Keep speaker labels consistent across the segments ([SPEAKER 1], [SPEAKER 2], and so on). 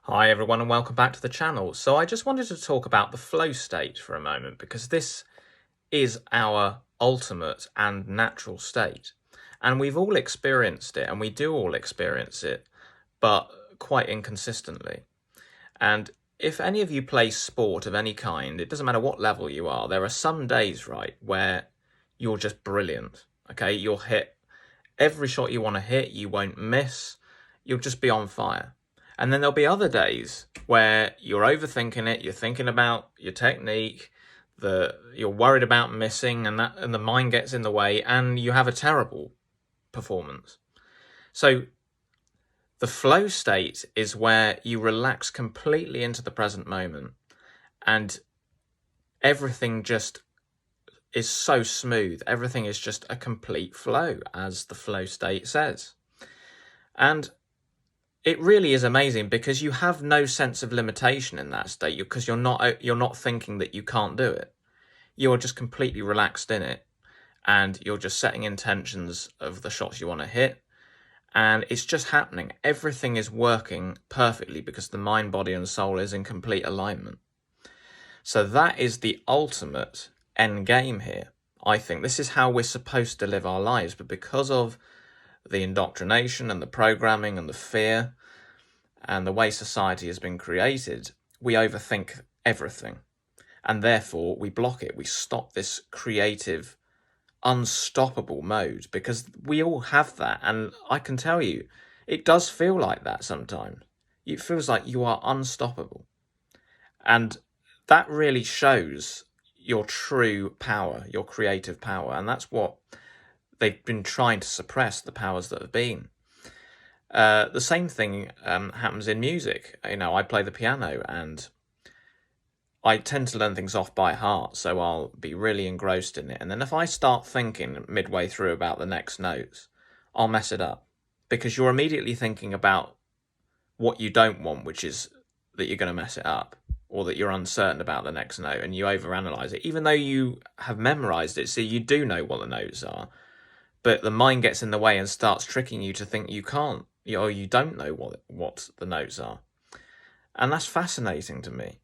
[SPEAKER 1] Hi everyone and welcome back to the channel. So I just wanted to talk about the flow state for a moment because this is our ultimate and natural state. And we've all experienced it and we do all experience it, but quite inconsistently. And if any of you play sport of any kind, it doesn't matter what level you are, there are some days, right, where you're just brilliant. Okay, you'll hit every shot you want to hit, you won't miss, you'll just be on fire. And then there'll be other days where you're overthinking it, you're thinking about your technique, you're worried about missing, and the mind gets in the way, and you have a terrible performance. So the flow state is where you relax completely into the present moment, and everything just is so smooth. Everything is just a complete flow, as the flow state says. And it really is amazing because you have no sense of limitation in that state because you're not thinking that you can't do it. You're just completely relaxed in it, and you're just setting intentions of the shots you want to hit, and it's just happening. Everything is working perfectly because the mind, body, and soul is in complete alignment. So that is the ultimate end game here. I think this is how we're supposed to live our lives, but because of the indoctrination and the programming and the fear and the way society has been created, we overthink everything. And therefore, we block it. We stop this creative, unstoppable mode because we all have that. And I can tell you, it does feel like that sometimes. It feels like you are unstoppable. And that really shows your true power, your creative power. And that's what they've been trying to suppress, the powers that have been. The same thing happens in music. I play the piano and I tend to learn things off by heart, so I'll be really engrossed in it. And then if I start thinking midway through about the next notes, I'll mess it up because you're immediately thinking about what you don't want, which is that you're going to mess it up or that you're uncertain about the next note, and you overanalyze it, even though you have memorized it, so you do know what the notes are. But the mind gets in the way and starts tricking you to think you can't, or you don't know what the notes are. And that's fascinating to me.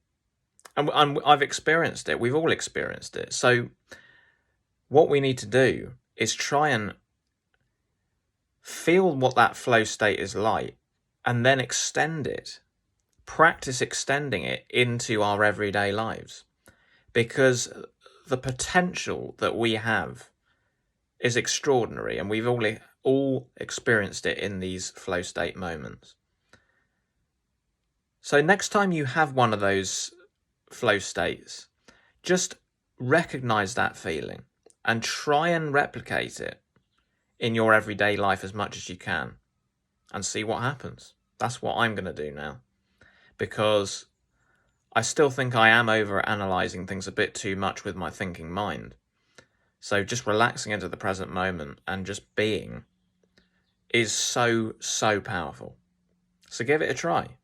[SPEAKER 1] And I've experienced it. We've all experienced it. So what we need to do is try and feel what that flow state is like and then extend it. Practice extending it into our everyday lives, because the potential that we have is extraordinary, and we've all experienced it in these flow state moments. So next time you have one of those flow states, just recognize that feeling and try and replicate it in your everyday life as much as you can and see what happens. That's what I'm going to do now, because I still think I am over analyzing things a bit too much with my thinking mind. So just relaxing into the present moment and just being is so, so powerful. So give it a try.